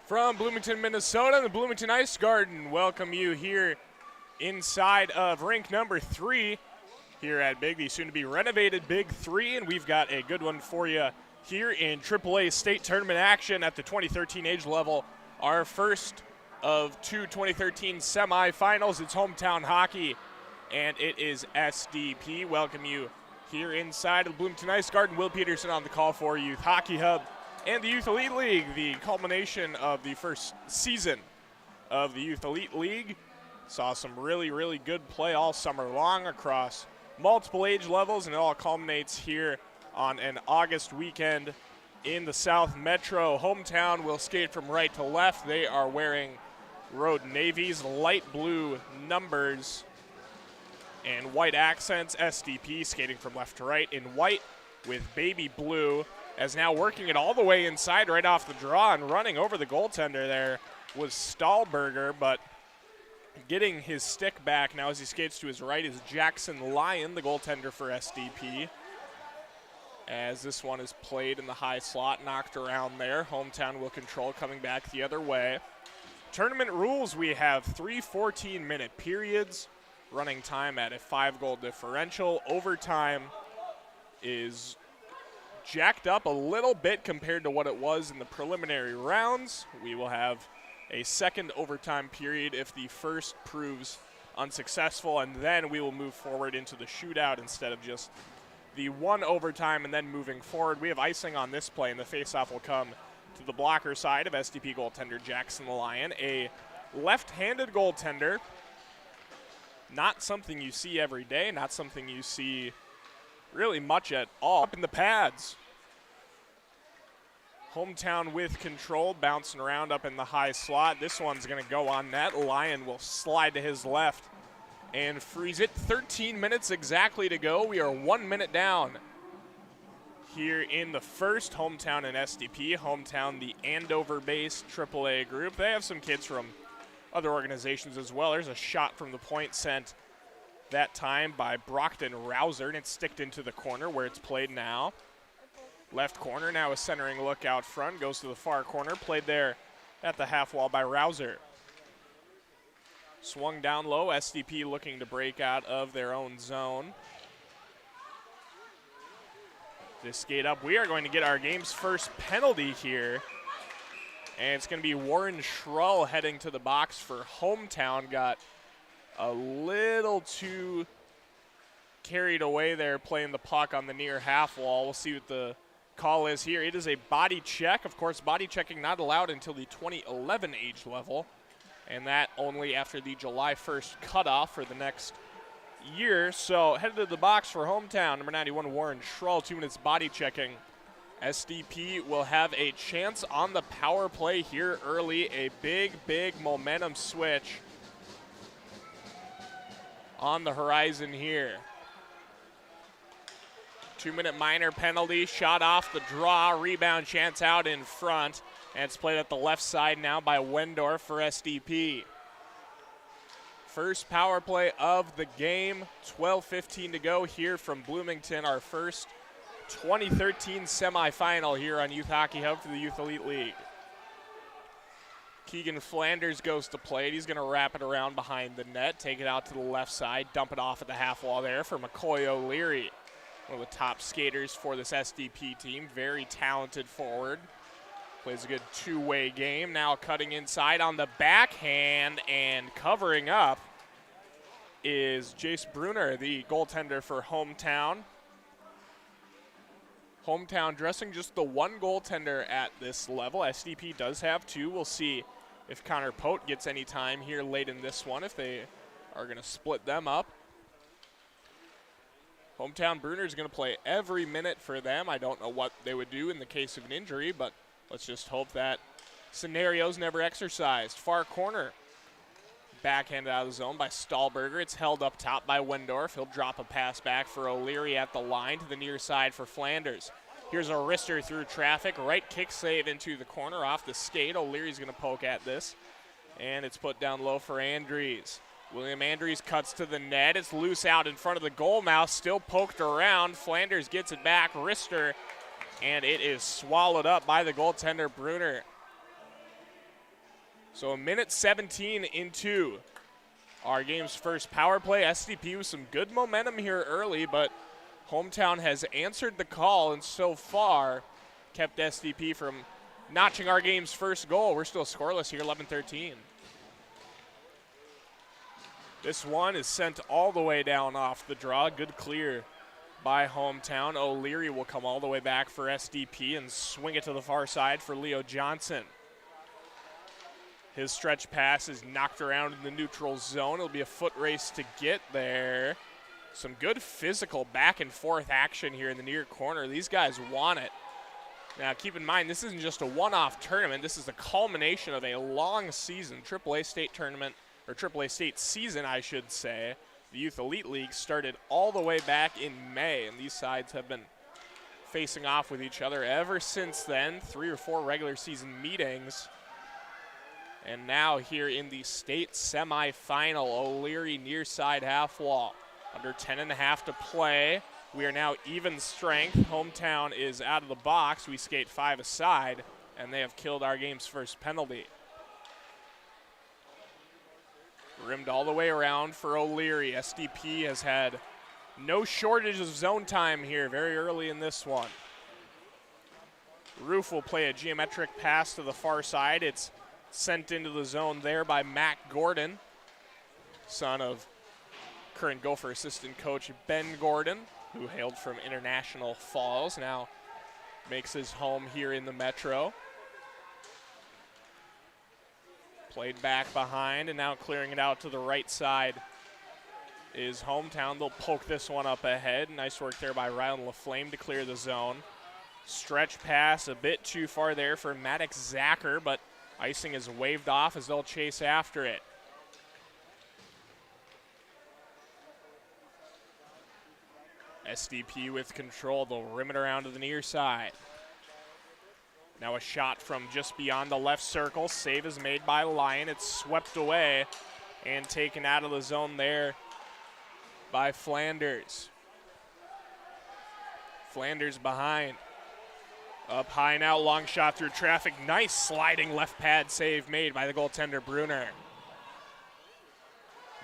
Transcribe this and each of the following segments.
From Bloomington, Minnesota, the Bloomington Ice Garden welcome you here inside of rink number 3 here at the soon-to-be renovated Big 3, and we've got a good one for you here in AAA state tournament action at the 2013 age level. Our first of two 2013 semifinals. It's hometown hockey, and it is SDP. Welcome you here inside of the Bloomington Ice Garden. Will Peterson on the call for Youth Hockey Hub and the Youth Elite League, the culmination of the first season of the Youth Elite League. Saw some really good play all summer long across multiple age levels, and it all culminates here on an August weekend in the South Metro. Hometown will skate from right to left. They are wearing Road Navy's light blue numbers and white accents. SDP skating from left to right in white with baby blue, as now working it all the way inside right off the draw and running over the goaltender there was Stahlberger, but getting his stick back now as he skates to his right is Jackson Lyon, the goaltender for SDP. As this one is played in the high slot, knocked around there. Hometown will control, coming back the other way. Tournament rules, we have 3 14-minute periods, running time at a 5-goal differential. Overtime is jacked up a little bit compared to what it was in the preliminary rounds. We will have a second overtime period if the first proves unsuccessful, and then we will move forward into the shootout instead of just the one overtime and then moving forward. We have icing on this play, and the faceoff will come to the blocker side of SDP goaltender Jackson Lyon, a left-handed goaltender. Not something you see every day, not something you see really much at all. Up in the pads. Hometown with control, bouncing around up in the high slot. This one's going to go on net. Lyon will slide to his left and freeze it. 13 minutes exactly to go. We are 1 minute down here in the first. Hometown and SDP. Hometown, the Andover-based AAA group. They have some kids from other organizations as well. There's a shot from the point sent that time by Brockton Rouser, and it's sticked into the corner where it's played now. Left corner, now a centering look out front, goes to the far corner, played there at the half wall by Rouser. Swung down low, SDP looking to break out of their own zone. This skate up, we are going to get our game's first penalty here. And it's going to be Warren Schrull heading to the box for Hometown. Got a little too carried away there playing the puck on the near half wall. We'll see what the call is here. It is a body check. Of course, body checking not allowed until the 2011 age level, and that only after the July 1st cutoff for the next year. So headed to the box for Hometown, number 91, Warren Schrull, 2 minutes body checking. SDP will have a chance on the power play here early. A big momentum switch on the horizon here. 2-minute minor penalty, shot off the draw, rebound chance out in front, and it's played at the left side now by Wendorf for SDP. First power play of the game, 12:15 to go here from Bloomington, our first 2013 semifinal here on Youth Hockey Hub for the Youth Elite League. Keegan Flanders goes to play. He's going to wrap it around behind the net, take it out to the left side, dump it off at the half wall there for McCoy O'Leary. One of the top skaters for this SDP team. Very talented forward. Plays a good two-way game. Now cutting inside on the backhand and covering up is Jace Bruner, the goaltender for Hometown. Hometown dressing just the one goaltender at this level. SDP does have 2. We'll see if Connor Pote gets any time here late in this one, if they are going to split them up. Hometown Bruner is going to play every minute for them. I don't know what they would do in the case of an injury, but let's just hope that scenario's never exercised. Far corner, backhanded out of the zone by Stahlberger. It's held up top by Wendorf. He'll drop a pass back for O'Leary at the line to the near side for Flanders. Here's a wrister through traffic. Right kick save into the corner off the skate. O'Leary's going to poke at this, and it's put down low for Andries. William Andries cuts to the net. It's loose out in front of the goal mouth, still poked around. Flanders gets it back, wrister, and it is swallowed up by the goaltender Bruner. So a minute 17 into our game's first power play. SDP with some good momentum here early, but Hometown has answered the call and so far kept SDP from notching our game's first goal. We're still scoreless here, 11-13. This one is sent all the way down off the draw. Good clear by Hometown. O'Leary will come all the way back for SDP and swing it to the far side for Leo Johnson. His stretch pass is knocked around in the neutral zone. It'll be a foot race to get there. Some good physical back and forth action here in the near corner. These guys want it. Now keep in mind, this isn't just a one-off tournament. This is the culmination of a long season, AAA state tournament, or AAA state season, I should say. The Youth Elite League started all the way back in May, and these sides have been facing off with each other ever since then. 3 or 4 regular season meetings. And now here in the state semifinal, O'Leary near side half wall. Under 10.5 to play. We are now even strength. Hometown is out of the box. We skate 5 aside, and they have killed our game's first penalty. Rimmed all the way around for O'Leary. SDP has had no shortage of zone time here very early in this one. Roof will play a geometric pass to the far side. It's sent into the zone there by Matt Gordon, son of current Gopher assistant coach Ben Gordon, who hailed from International Falls, now makes his home here in the Metro. Played back behind, and now clearing it out to the right side is Hometown. They'll poke this one up ahead. Nice work there by Ryan LaFlame to clear the zone. Stretch pass a bit too far there for Maddox Zacher, but icing is waved off as they'll chase after it. SDP with control. They'll rim it around to the near side. Now a shot from just beyond the left circle. Save is made by Lyon. It's swept away and taken out of the zone there by Flanders. Flanders behind. Up high now, long shot through traffic. Nice sliding left pad save made by the goaltender Bruner.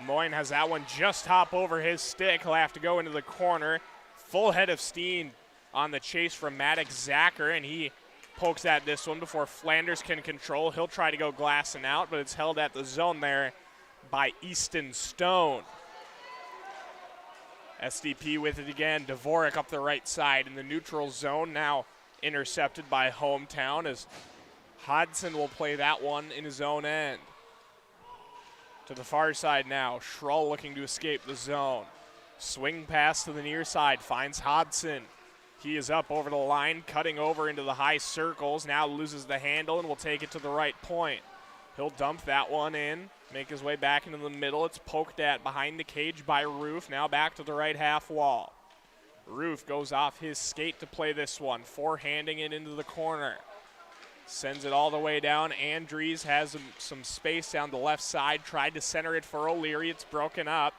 Moyne has that one just hop over his stick. He'll have to go into the corner. Full head of steam on the chase from Maddox Zacher, and he pokes at this one before Flanders can control. He'll try to go glassing out, but it's held at the zone there by Easton Stone. SDP with it again. Dvorak up the right side in the neutral zone. Now intercepted by Hometown as Hodson will play that one in his own end. To the far side now. Schrull looking to escape the zone. Swing pass to the near side. Finds Hodson. He is up over the line, cutting over into the high circles. Now loses the handle and will take it to the right point. He'll dump that one in, make his way back into the middle. It's poked at behind the cage by Roof. Now back to the right half wall. Roof goes off his skate to play this one, forehanding it into the corner. Sends it all the way down. Andries has some space down the left side. Tried to center it for O'Leary. It's broken up.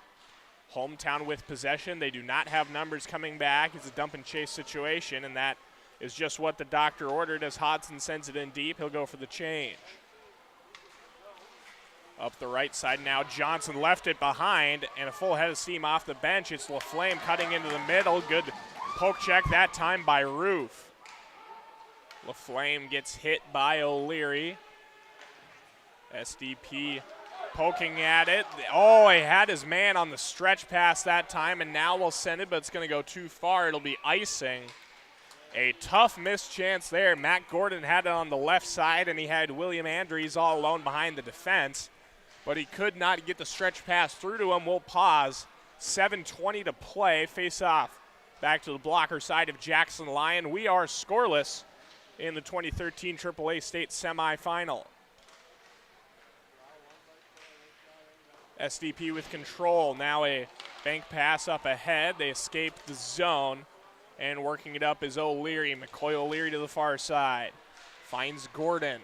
Hometown with possession. They do not have numbers coming back. It's a dump and chase situation, and that is just what the doctor ordered as Hodson sends it in deep. He'll go for the change. Up the right side now, Johnson left it behind, and a full head of steam off the bench. It's LaFlame cutting into the middle. Good poke check that time by Roof. LaFlame gets hit by O'Leary. SDP poking at it. Oh, he had his man on the stretch pass that time, and now we'll send it, but it's going to go too far. It'll be icing. A tough missed chance there. Matt Gordon had it on the left side, and he had William Andries all alone behind the defense, but he could not get the stretch pass through to him. We'll pause. 7:20 to play. Face off back to the blocker side of Jackson Lyon. We are scoreless in the 2013 AAA state semifinal. SDP with control. Now a bank pass up ahead. They escape the zone, and working it up is O'Leary. McCoy O'Leary to the far side. Finds Gordon.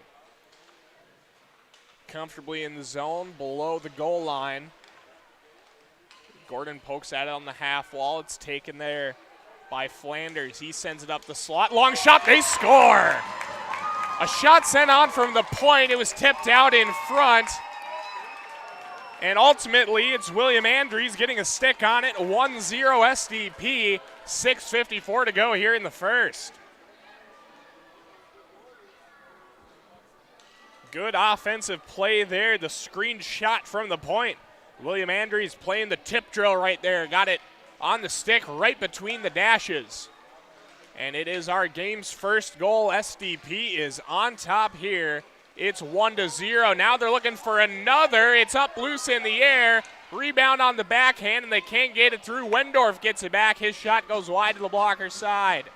Comfortably in the zone below the goal line. Gordon pokes at it on the half wall. It's taken there by Flanders. He sends it up the slot. Long shot. They score. A shot sent on from the point. It was tipped out in front. And ultimately, it's William Andrews getting a stick on it. 1-0 SDP. 6:54 to go here in the first. Good offensive play there. The screen shot from the point. William Andrews playing the tip drill right there. Got it on the stick right between the dashes. And it is our game's first goal. SDP is on top here. It's 1-0. Now they're looking for another. It's up loose in the air. Rebound on the backhand, and they can't get it through. Wendorf gets it back. His shot goes wide to the blocker side.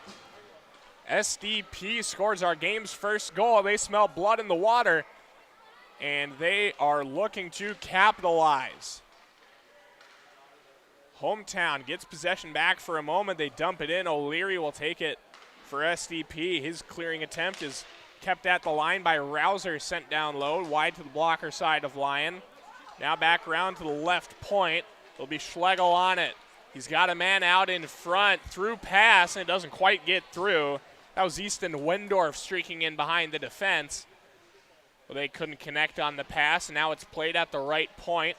SDP scores our game's first goal. They smell blood in the water, and they are looking to capitalize. Hometown gets possession back for a moment. They dump it in. O'Leary will take it for SDP. His clearing attempt is kept at the line by Rouser, sent down low, wide to the blocker side of Lyon. Now back around to the left point. It'll be Schlegel on it. He's got a man out in front, through pass, and it doesn't quite get through. That was Easton Wendorf streaking in behind the defense. Well, they couldn't connect on the pass, and now it's played at the right point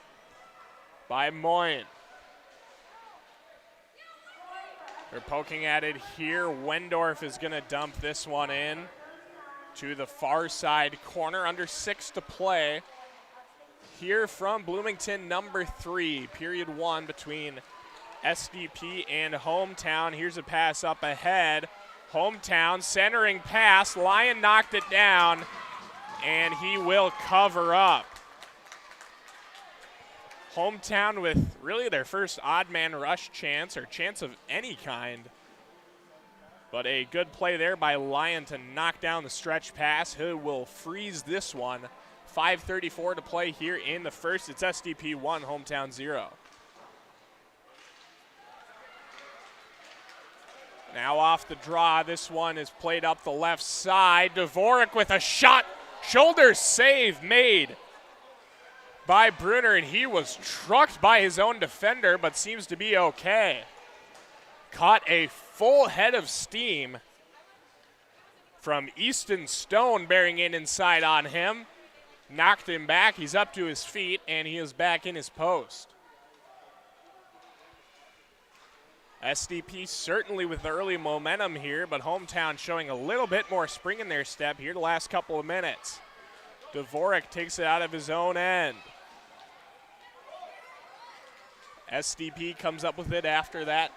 by Moyen. They're poking at it here. Wendorf is going to dump this one in to the far side corner. Under 6 to play here from Bloomington, number 3. Period 1 between SDP and Hometown. Here's a pass up ahead. Hometown centering pass. Lyon knocked it down, and he will cover up. Hometown with really their first odd man rush chance, or chance of any kind. But a good play there by Lyon to knock down the stretch pass. He will freeze this one. 5:34 to play here in the first. It's SDP 1, Hometown 0. Now off the draw, this one is played up the left side. Dvorak with a shot. Shoulder save made by Brunner, and he was trucked by his own defender, but seems to be okay. Caught a full head of steam from Easton Stone bearing in inside on him. Knocked him back. He's up to his feet, and he is back in his post. SDP certainly with early momentum here, but Hometown showing a little bit more spring in their step here the last couple of minutes. Dvorak takes it out of his own end. SDP comes up with it after that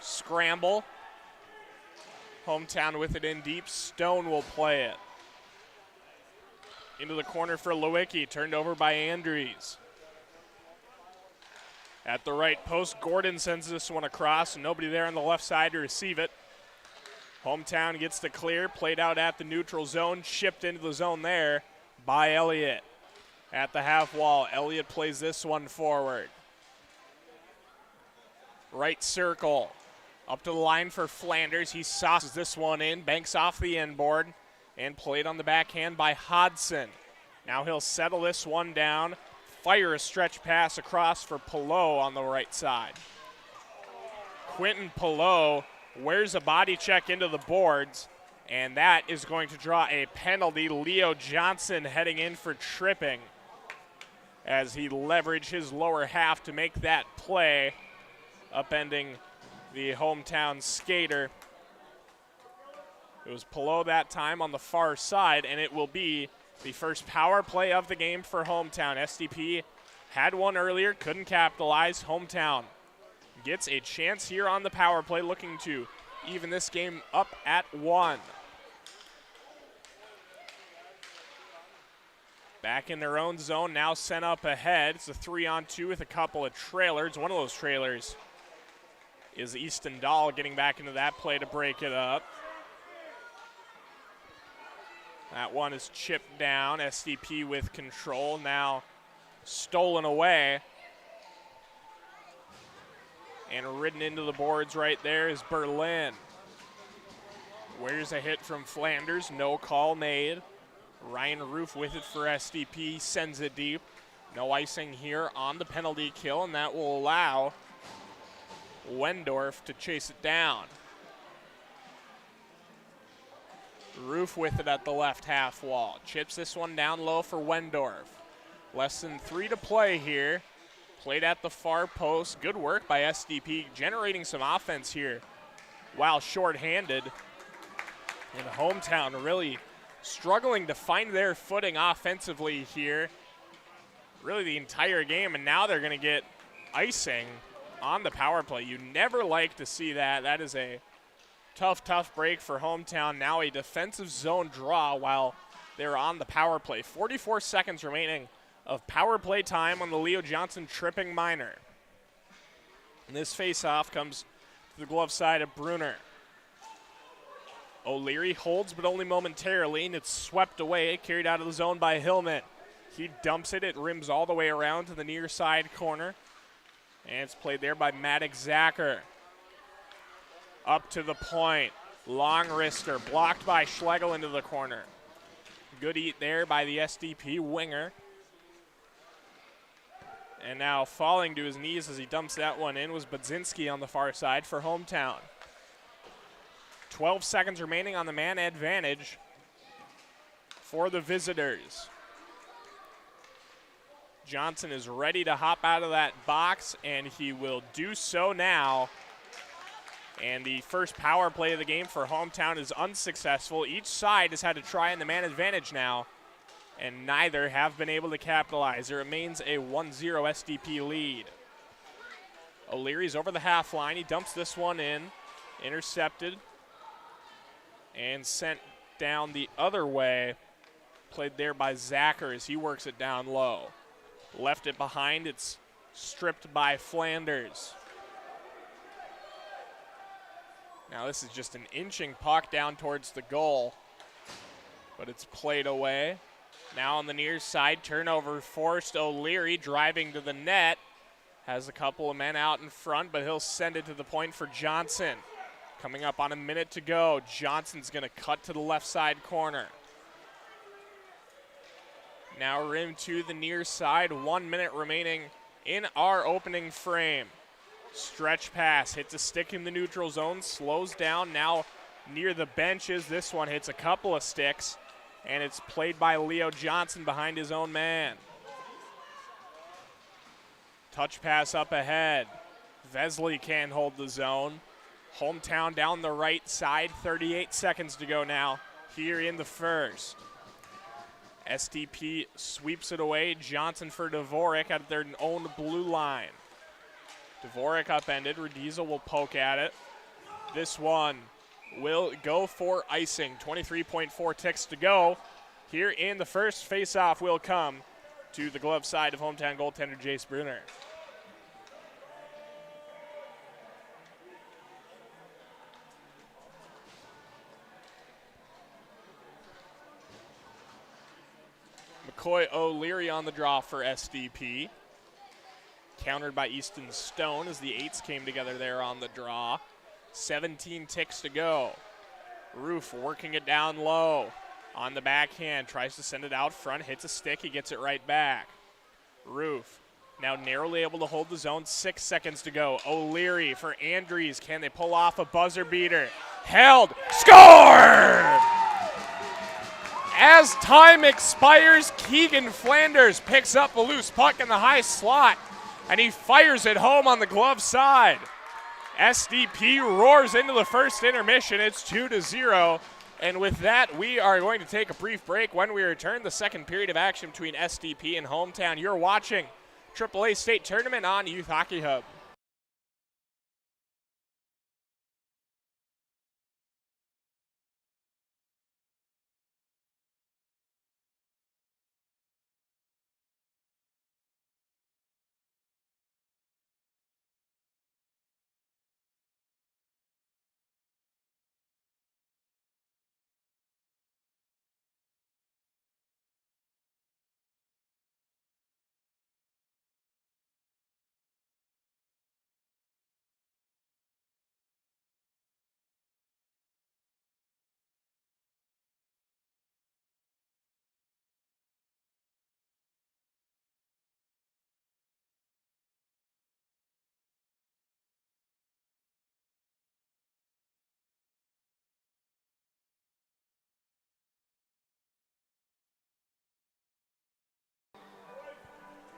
scramble. Hometown with it in deep. Stone will play it. Into the corner for Lewicki, turned over by Andrews. At the right post, Gordon sends this one across. Nobody there on the left side to receive it. Hometown gets the clear, played out at the neutral zone, shipped into the zone there by Elliott. At the half wall, Elliott plays this one forward. Right circle, up to the line for Flanders. He sauces this one in, banks off the end board, and played on the backhand by Hodson. Now he'll settle this one down, fire a stretch pass across for Pelot on the right side. Quentin Pelot wears a body check into the boards, and that is going to draw a penalty. Leo Johnson heading in for tripping as he leveraged his lower half to make that play, upending the Hometown skater. It was Pelot that time on the far side, and it will be the first power play of the game for Hometown. SDP had one earlier, couldn't capitalize. Hometown gets a chance here on the power play, looking to even this game up at 1. Back in their own zone, now sent up ahead. It's a 3-on-2 with a couple of trailers. One of those trailers is Easton Dahl getting back into that play to break it up. That one is chipped down. SDP with control, now stolen away. And ridden into the boards right there is Berlin. Where's a hit from Flanders? No call made. Ryan Roof with it for SDP, sends it deep. No icing here on the penalty kill, and that will allow Wendorf to chase it down. Roof with it at the left half wall. Chips this one down low for Wendorf. Less than 3 to play here. Played at the far post. Good work by SDP, generating some offense here while shorthanded. And Hometown really struggling to find their footing offensively here. Really the entire game, and now they're going to get icing on the power play. You never like to see that. That is a tough break for Hometown. Now a defensive zone draw while they're on the power play. 44 seconds remaining of power play time on the Leo Johnson tripping minor. And this face-off comes to the glove side of Bruner. O'Leary holds, but only momentarily, and it's swept away, carried out of the zone by Hillman. He dumps it. It rims all the way around to the near side corner. And it's played there by Maddox Zacher. Up to the point. Long wrister, blocked by Schlegel into the corner. Good eat there by the SDP winger. And now falling to his knees as he dumps that one in was Budzinski on the far side for Hometown. 12 seconds remaining on the man advantage for the visitors. Johnson is ready to hop out of that box, and he will do so now. And the first power play of the game for Hometown is unsuccessful. Each side has had to try in the man advantage now, and neither have been able to capitalize. It remains a 1-0 SDP lead. O'Leary's over the half line. He dumps this one in, intercepted, and sent down the other way. Played there by Zacher as he works it down low. Left it behind. It's stripped by Flanders. Now this is just an inching puck down towards the goal, but it's played away. Now on the near side, turnover forced. O'Leary driving to the net. Has a couple of men out in front, but he'll send it to the point for Johnson. Coming up on a minute to go. Johnson's going to cut to the left side corner. Now rim to the near side. 1 minute remaining in our opening frame. Stretch pass, hits a stick in the neutral zone, slows down now near the benches. This one hits a couple of sticks, and it's played by Leo Johnson behind his own man. Touch pass up ahead. Vesley can't hold the zone. Hometown down the right side, 38 seconds to go now here in the first. SDP sweeps it away. Johnson for Dvorak at their own blue line. Dvorak upended. Rediza will poke at it. This one will go for icing. 23.4 ticks to go. Here in the first face-off will come to the glove side of Hometown goaltender Jace Bruner. McCoy O'Leary on the draw for SDP. Countered by Easton Stone as the eights came together there on the draw. 17 ticks to go. Roof working it down low. On the backhand, tries to send it out front, hits a stick, he gets it right back. Roof now narrowly able to hold the zone, 6 seconds to go. O'Leary for Andries, can they pull off a buzzer beater? Held, scored! As time expires, Keegan Flanders picks up a loose puck in the high slot, and he fires it home on the glove side. SDP roars into the first intermission. It's 2-0. And with that, we are going to take a brief break. When we return, the second period of action between SDP and Hometown. You're watching AAA State Tournament on Youth Hockey Hub.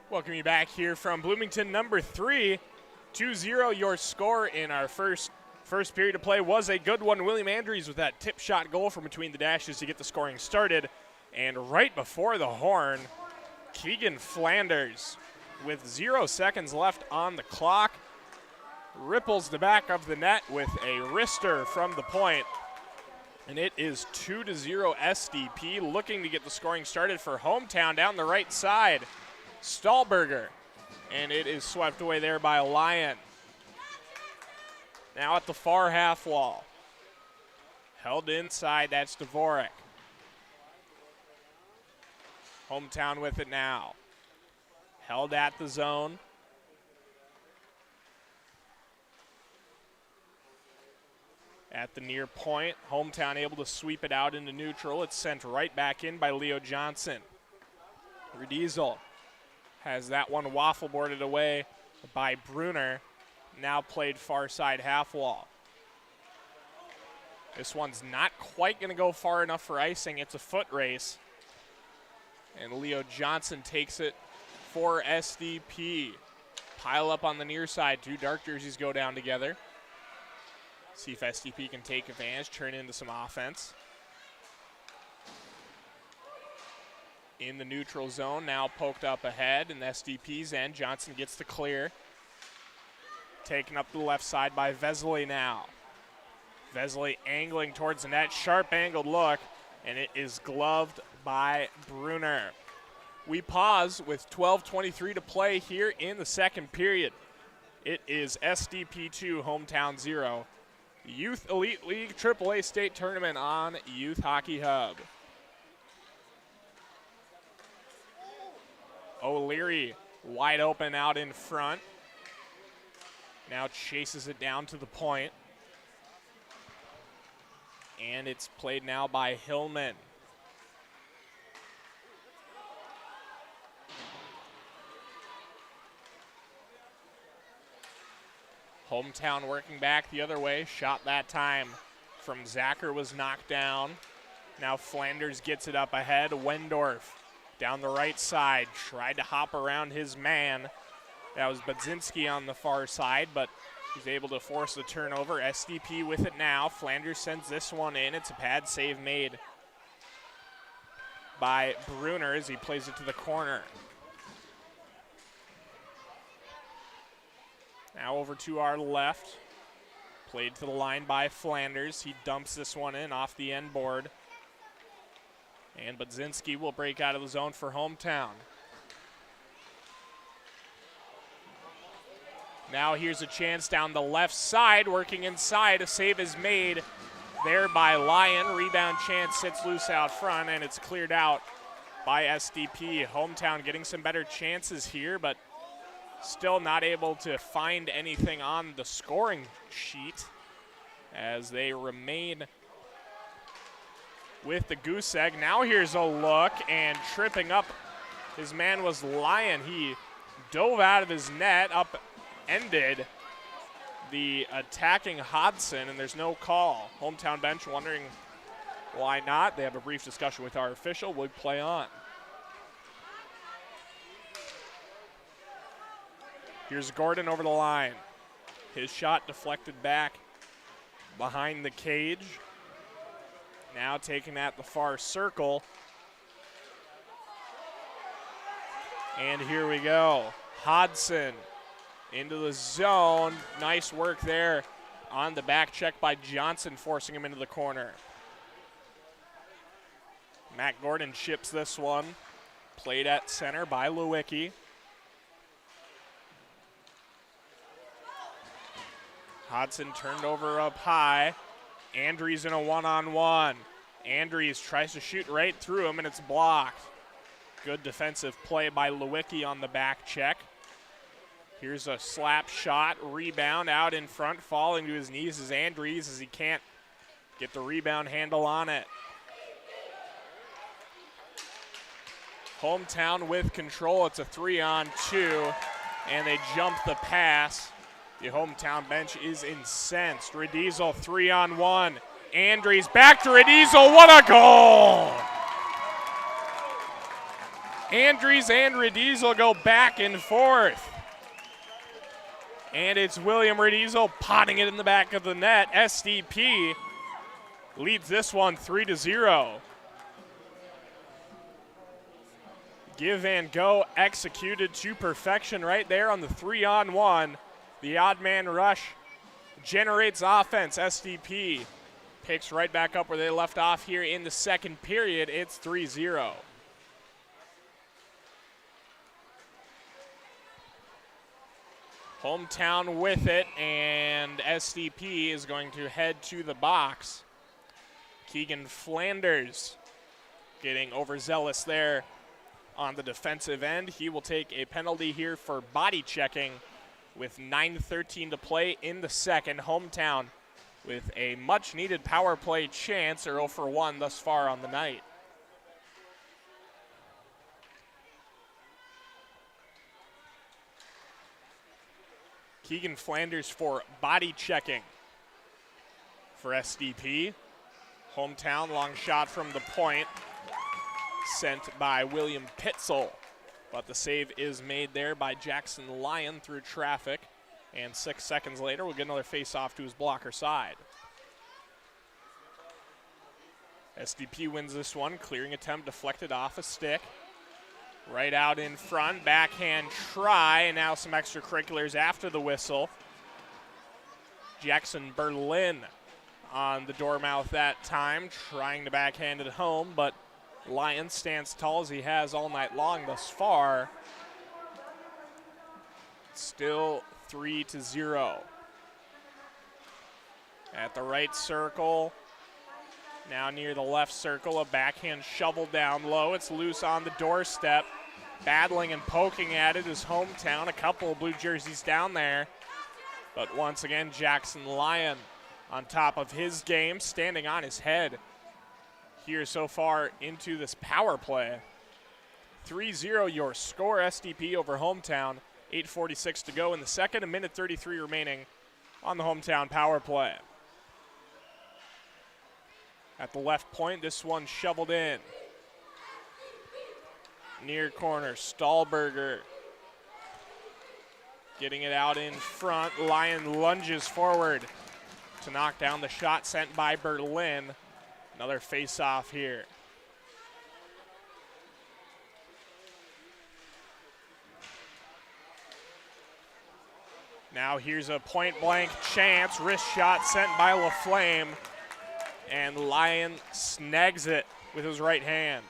Welcome you back here from Bloomington number 3. 2-0 your score in our first period of play was a good one. William Andrews with that tip shot goal from between the dashes to get the scoring started. And right before the horn, Keegan Flanders with 0 seconds left on the clock ripples the back of the net with a wrister from the point. And it is 2-0 SDP, looking to get the scoring started for Hometown down the right side. Stahlberger, and it is swept away there by Lyon. Now at the far half wall. Held inside, that's Dvorak. Hometown with it now. Held at the zone. At the near point, Hometown able to sweep it out into neutral. It's sent right back in by Leo Johnson. Rediesel has that one waffle boarded away by Bruner. Now played far side half wall. This one's not quite going to go far enough for icing. It's a foot race. And Leo Johnson takes it for SDP. Pile up on the near side. 2 dark jerseys go down together. See if SDP can take advantage, turn into some offense. In the neutral zone, now poked up ahead in SDP's end. Johnson gets the clear. Taken up the left side by Vesely now. Vesely angling towards the net, sharp angled look, and it is gloved by Bruner. We pause with 12:23 to play here in the second period. It is SDP 2, Hometown 0. Youth Elite League AAA State Tournament on Youth Hockey Hub. O'Leary wide open out in front. Now chases it down to the point. And it's played now by Hillman. Hometown working back the other way. Shot that time from Zacher was knocked down. Now Flanders gets it up ahead. Wendorf down the right side. Tried to hop around his man. That was Budzinski on the far side, but he's able to force the turnover. SDP with it now. Flanders sends this one in. It's a pad save made by Bruner as he plays it to the corner. Now over to our left. Played to the line by Flanders. He dumps this one in off the end board. And Budzinski will break out of the zone for Hometown. Now here's a chance down the left side, working inside. A save is made there by Lyon. Rebound chance sits loose out front, and it's cleared out by SDP. Hometown getting some better chances here, but still not able to find anything on the scoring sheet as they remain with the goose egg. Now here's a look, and tripping up his man was Lyon. He dove out of his net, upended the attacking Hodson, and there's no call. Hometown bench wondering why not. They have a brief discussion with our official. We'll play on. Here's Gordon over the line. His shot deflected back behind the cage. Now taking at the far circle. And here we go. Hodson into the zone. Nice work there on the back check by Johnson, forcing him into the corner. Matt Gordon chips this one. Played at center by Lewicki. Hodson turned over up high. Andrews in a one-on-one. Andrews tries to shoot right through him, and it's blocked. Good defensive play by Lewicki on the back check. Here's a slap shot, rebound out in front, falling to his knees is Andrews as he can't get the rebound handle on it. Hometown with control. It's a 3-on-2, and they jump the pass. The Hometown bench is incensed. Rediesel 3-on-1. Andrews back to Rediesel. What a goal! Andries and Rediesel go back and forth. And it's William Rediesel potting it in the back of the net. SDP leads this one 3-0. Give and go executed to perfection right there on the 3-on-1. The odd man rush generates offense. SDP picks right back up where they left off here in the second period. It's 3-0. Hometown with it, and SDP is going to head to the box. Keegan Flanders getting overzealous there on the defensive end. He will take a penalty here for body checking with 9:13 to play in the second. Hometown with a much-needed power play chance. They're 0 for 1 thus far on the night. Keegan Flanders for body checking for SDP. Hometown, long shot from the point, sent by William Pitzel. But the save is made there by Jackson Lyon through traffic. And 6 seconds later, we'll get another face-off to his blocker side. SDP wins this one. Clearing attempt deflected off a stick. Right out in front, backhand try, and now some extracurriculars after the whistle. Jackson Berlin on the doormouth that time, trying to backhand it home, but Lyon stands tall as he has all night long thus far. Still 3-0. At the right circle, now near the left circle, a backhand shovel down low. It's loose on the doorstep. Battling and poking at it is Hometown. A couple of blue jerseys down there. But once again, Jackson Lyon on top of his game, standing on his head here so far into this power play. 3-0 your score, SDP over Hometown. 8:46 to go in the second, 1:33 remaining on the Hometown power play. At the left point, this one shoveled in. Near corner, Stahlberger getting it out in front. Lyon lunges forward to knock down the shot sent by Berlin. Another face-off here. Now here's a point-blank chance. Wrist shot sent by LaFlame. And Lyon snags it with his right hand.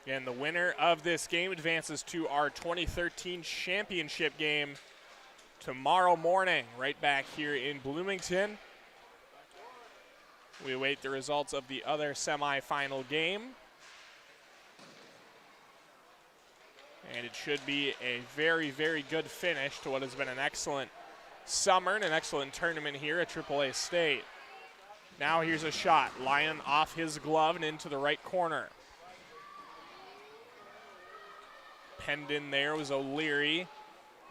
Again, the winner of this game advances to our 2013 championship game tomorrow morning, right back here in Bloomington. We await the results of the other semifinal game. And it should be a very, very good finish to what has been an excellent summer and an excellent tournament here at AAA State. Now here's a shot. Lyon off his glove and into the right corner. Penned in there was O'Leary.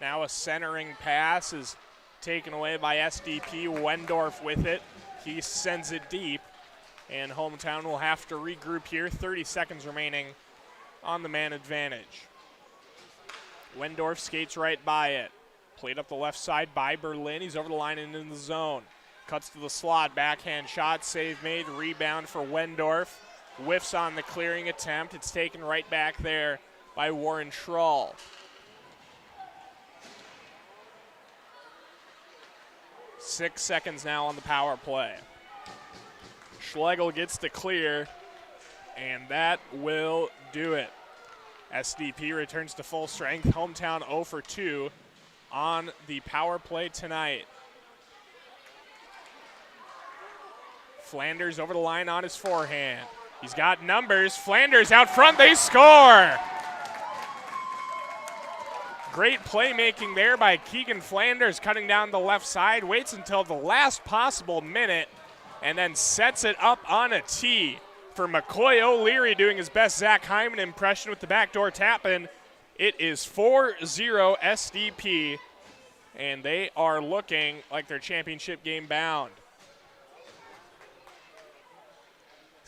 Now a centering pass is taken away by SDP. Wendorf with it. He sends it deep. And Hometown will have to regroup here. 30 seconds remaining on the man advantage. Wendorf skates right by it. Played up the left side by Berlin. He's over the line and in the zone. Cuts to the slot. Backhand shot. Save made. Rebound for Wendorf. Whiffs on the clearing attempt. It's taken right back there by Warren Schrull. Six seconds now on the power play. Schlegel gets the clear, and that will do it. SDP returns to full strength. Hometown 0 for 2 on the power play tonight. Flanders over the line on his forehand. He's got numbers. Flanders out front. They score. Great playmaking there by Keegan Flanders, cutting down the left side. Waits until the last possible minute and then sets it up on a tee for McCoy O'Leary, doing his best Zach Hyman impression with the backdoor tap-in. It is 4-0 SDP, and they are looking like they're championship game bound.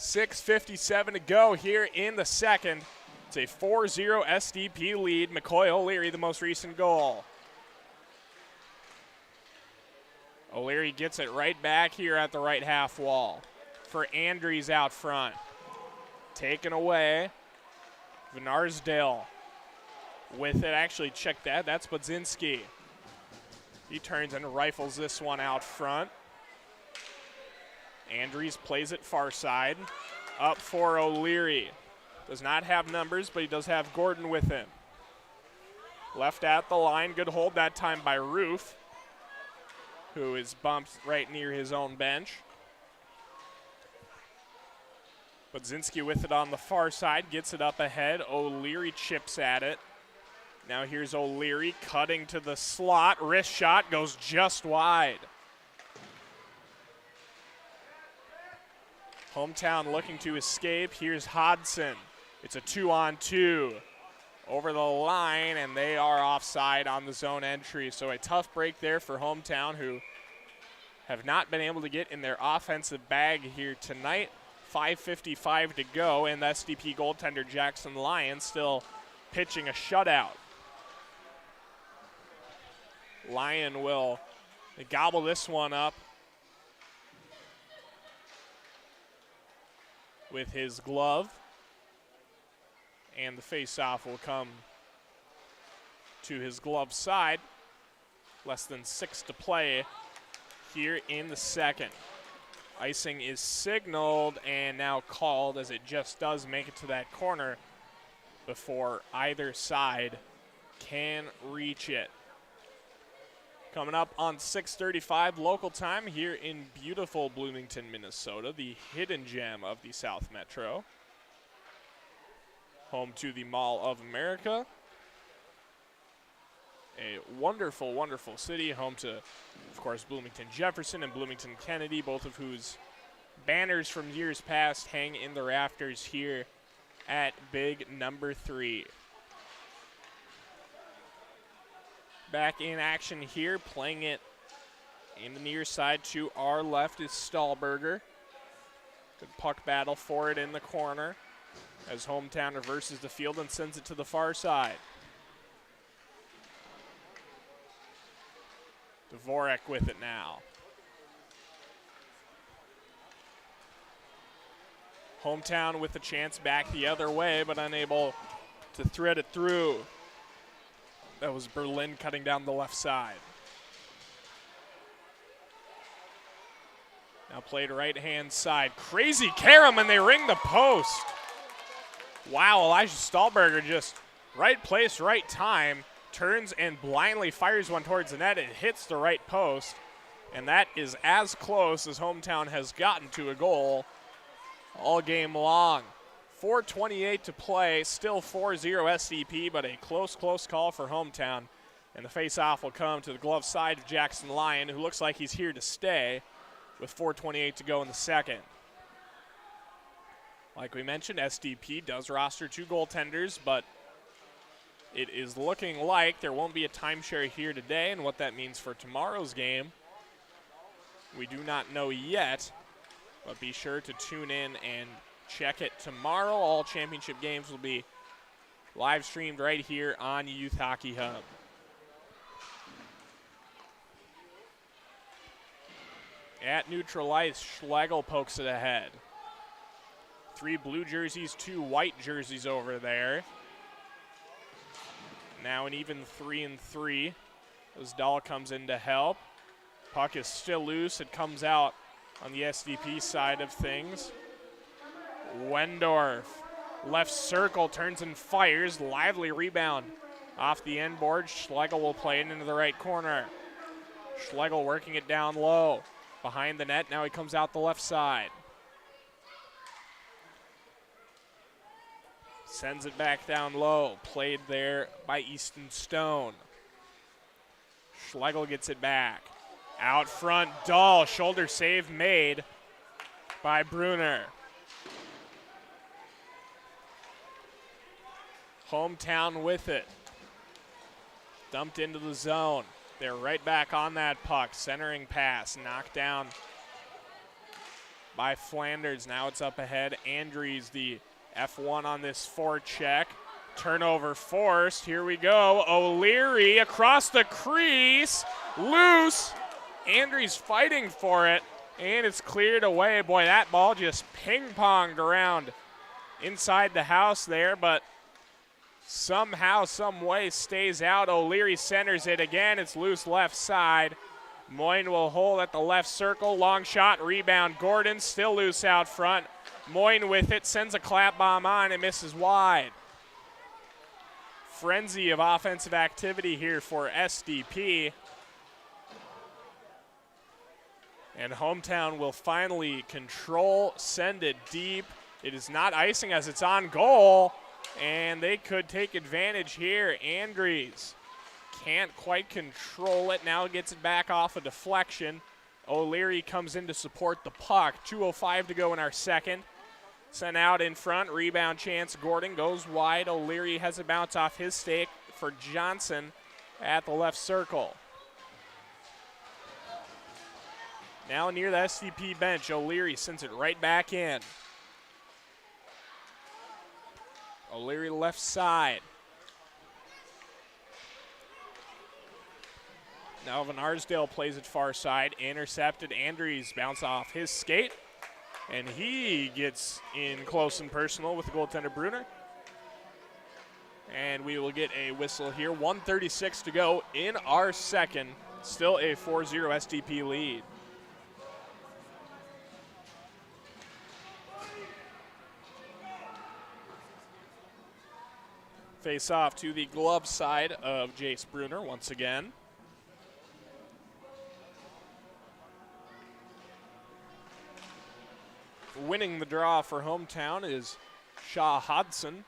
6:57 to go here in the second. It's a 4-0 SDP lead. McCoy O'Leary, the most recent goal. O'Leary gets it right back here at the right half wall for Andries out front. Taken away. Vanarsdale with it. Actually, check that. That's Budzinski. He turns and rifles this one out front. Andries plays it far side. Up for O'Leary. Does not have numbers, but he does have Gordon with him. Left at the line. Good hold that time by Roof, who is bumped right near his own bench. Budzinski with it on the far side, gets it up ahead. O'Leary chips at it. Now here's O'Leary cutting to the slot. Wrist shot goes just wide. Hometown looking to escape. Here's Hodson. It's a 2-on-2. Over the line, and they are offside on the zone entry. So a tough break there for Hometown, who have not been able to get in their offensive bag here tonight. 5:55 to go, and the SDP goaltender Jackson Lyon still pitching a shutout. Lyon will gobble this one up with his glove, and the face-off will come to his glove side. Less than 6 to play here in the second. Icing is signaled and now called, as it just does make it to that corner before either side can reach it. Coming up on 6:35 local time here in beautiful Bloomington, Minnesota, the hidden gem of the South Metro. Home to the Mall of America. A wonderful, wonderful city, home to, of course, Bloomington Jefferson and Bloomington Kennedy, both of whose banners from years past hang in the rafters here at Big Number 3. Back in action here, playing it in the near side to our left is Stahlberger. Good puck battle for it in the corner as Hometown reverses the field and sends it to the far side. Dvorak with it now. Hometown with a chance back the other way, but unable to thread it through. That was Berlin cutting down the left side. Now played right-hand side. Crazy carom, and they ring the post. Wow, Elijah Stahlberger just right place, right time. Turns and blindly fires one towards the net. It hits the right post, and that is as close as Hometown has gotten to a goal all game long. 4:28 to play, still 4-0 SDP, but a close call for Hometown. And the face-off will come to the glove side of Jackson Lyon, who looks like he's here to stay with 4:28 to go in the second. Like we mentioned, SDP does roster 2 goaltenders, but it is looking like there won't be a timeshare here today, and what that means for tomorrow's game, we do not know yet, but be sure to tune in and check it tomorrow. All championship games will be live streamed right here on Youth Hockey Hub. At neutral ice, Schlegel pokes it ahead. 3 blue jerseys, 2 white jerseys over there. Now an even 3-3 as Dahl comes in to help. Puck is still loose. It comes out on the SDP side of things. Wendorf, left circle, turns and fires. Lively rebound off the end board. Schlegel will play it into the right corner. Schlegel working it down low. Behind the net, now he comes out the left side. Sends it back down low. Played there by Easton Stone. Schlegel gets it back. Out front, Dahl. Shoulder save made by Bruner. Hometown with it. Dumped into the zone. They're right back on that puck. Centering pass. Knocked down by Flanders. Now it's up ahead. Andries, the F1 on this forecheck. Turnover forced. Here we go. O'Leary across the crease. Loose. Andries fighting for it. And it's cleared away. Boy, that ball just ping-ponged around inside the house there, but somehow, some way stays out. O'Leary centers it again. It's loose left side. Moyne will hold at the left circle. Long shot, rebound. Gordon still loose out front. Moyne with it, sends a clap bomb on and misses wide. Frenzy of offensive activity here for SDP. And Hometown will finally control, send it deep. It is not icing as it's on goal, and they could take advantage here. Andries can't quite control it. Now gets it back off a deflection. O'Leary comes in to support the puck. 2:05 to go in our second. Sent out in front, rebound chance. Gordon goes wide. O'Leary has a bounce off his stick for Johnson at the left circle. Now near the SDP bench, O'Leary sends it right back in. O'Leary left side. Now Van Arsdale plays it far side, intercepted. Andries bounce off his skate, and he gets in close and personal with the goaltender Bruner. And we will get a whistle here. 1:36 to go in our second. Still a 4-0 SDP lead. Face off to the glove side of Jace Bruner once again. Winning the draw for Hometown is Shaw Hodson.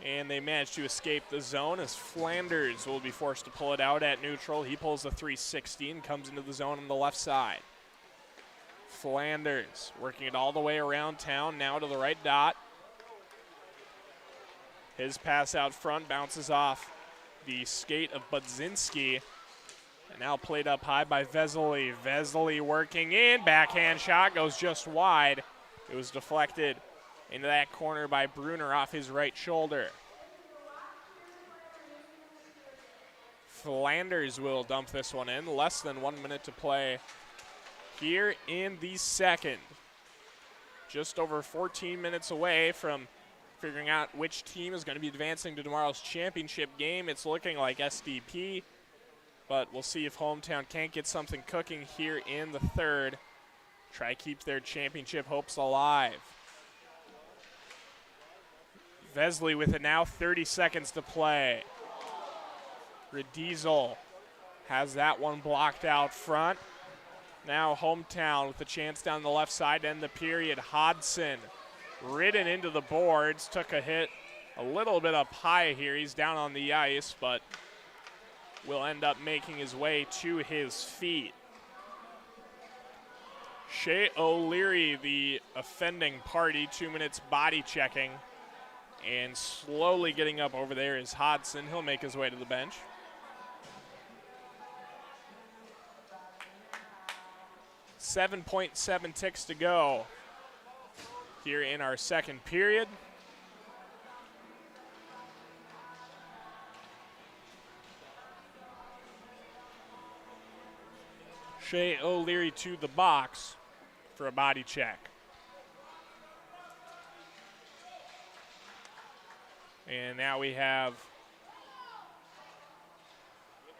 And they manage to escape the zone as Flanders will be forced to pull it out at neutral. He pulls the 360 and comes into the zone on the left side. Flanders working it all the way around town, now to the right dot. His pass out front bounces off the skate of Budzinski. And now played up high by Vesely. Vesely working in. Backhand shot goes just wide. It was deflected into that corner by Bruner off his right shoulder. Flanders will dump this one in. Less than 1 minute to play here in the second. Just over 14 minutes away from figuring out which team is going to be advancing to tomorrow's championship game. It's looking like SDP, but we'll see if Hometown can't get something cooking here in the third. Try to keep their championship hopes alive. Vesely with it now, 30 seconds to play. Rediesel has that one blocked out front. Now Hometown with the chance down the left side to end the period. Hodson ridden into the boards, took a hit a little bit up high here. He's down on the ice, but will end up making his way to his feet. Shea O'Leary, the offending party, 2 minutes body checking. And slowly getting up over there is Hodson. He'll make his way to the bench. .7 ticks to go here in our second period. Shea O'Leary to the box for a body check. And now we have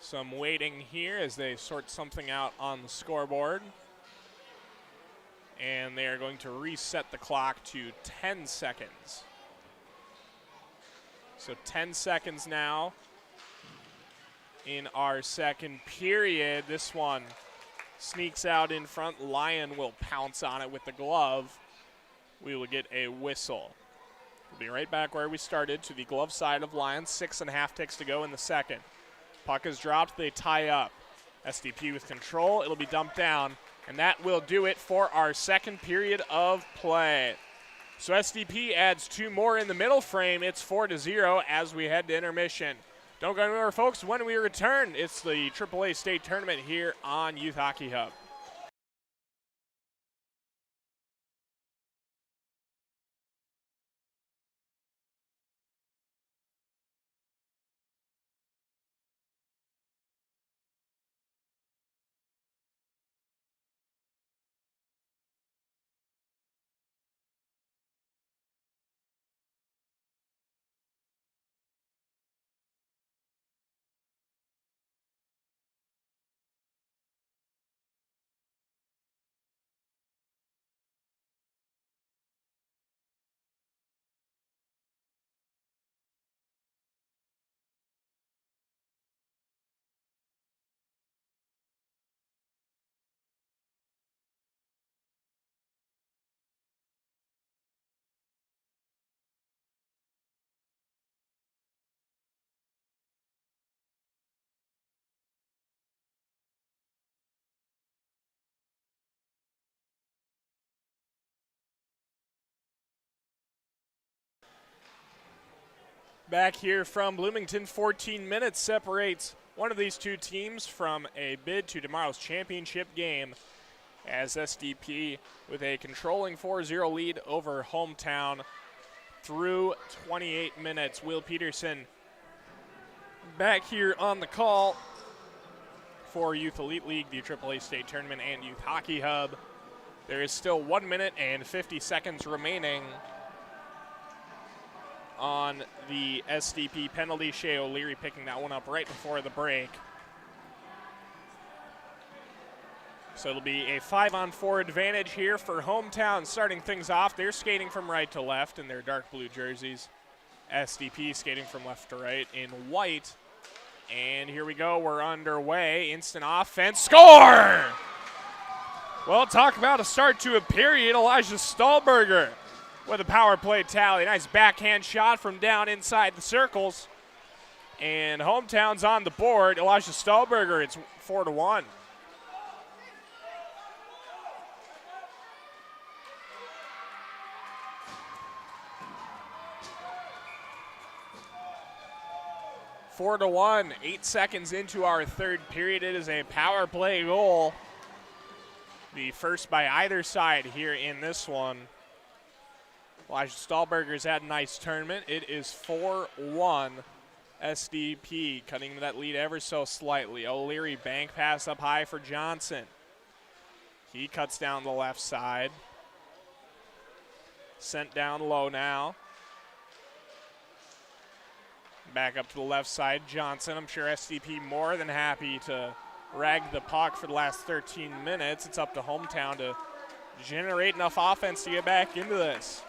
some waiting here as they sort something out on the scoreboard. And they are going to reset the clock to 10 seconds. So 10 seconds now in our second period. This one sneaks out in front. Lyon will pounce on it with the glove. We will get a whistle. We'll be right back where we started to the glove side of Lyon. 6.5 ticks to go in the second. Puck is dropped. They tie up. SDP with control. It'll be dumped down. And that will do it for our second period of play. So SDP adds 2 more in the middle frame. It's 4-0 as we head to intermission. Don't go anywhere, folks. When we return, it's the AAA state tournament here on Youth Hockey Hub. Back here from Bloomington, 14 minutes separates one of these two teams from a bid to tomorrow's championship game, as SDP with a controlling 4-0 lead over Hometown through 28 minutes. Will Peterson back here on the call for Youth Elite League, the AAA State Tournament, and Youth Hockey Hub. There is still 1 minute and 50 seconds remaining on the SDP penalty. Shea O'Leary picking that one up right before the break. So it'll be a 5-on-4 advantage here for Hometown. Starting things off, they're skating from right to left in their dark blue jerseys. SDP skating from left to right in white. And here we go, we're underway. Instant offense, score! Well, talk about a start to a period. Elijah Stahlberger with a power play tally. Nice backhand shot from down inside the circles. And Hometown's on the board. Elijah Stahlberger, it's 4-1. Four to 1, 8 seconds into our third period. It is a power play goal. The first by either side here in this one. Elijah Stahlberger's had a nice tournament. It is 4-1 SDP, cutting that lead ever so slightly. O'Leary bank pass up high for Johnson. He cuts down the left side. Sent down low now. Back up to the left side, Johnson. I'm sure SDP more than happy to rag the puck for the last 13 minutes. It's up to Hometown to generate enough offense to get back into this.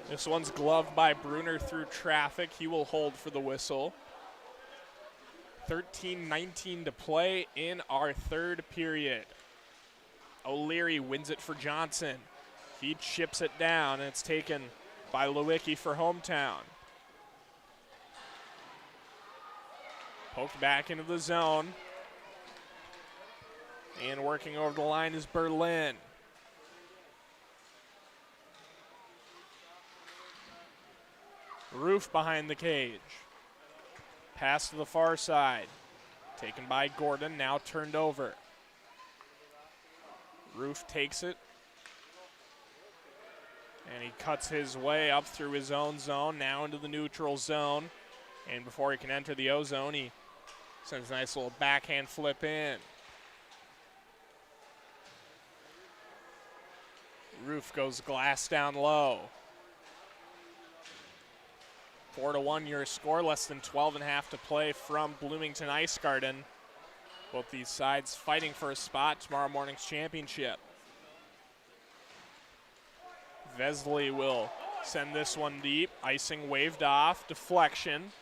This one's gloved by Bruner through traffic. He will hold for the whistle. 13:19 to play in our third period. O'Leary wins it for Johnson. He chips it down, and it's taken by Lewicki for Hometown. Poked back into the zone. And working over the line is Berlin. Roof behind the cage. Pass to the far side. Taken by Gordon, now turned over. Roof takes it. And he cuts his way up through his own zone, now into the neutral zone. And before he can enter the O zone, he sends a nice little backhand flip in. Roof goes glass down low. 4-1 your score, less than 12.5 to play from Bloomington Ice Garden. Both these sides fighting for a spot tomorrow morning's championship. Vesley will send this one deep. Icing waved off, deflection.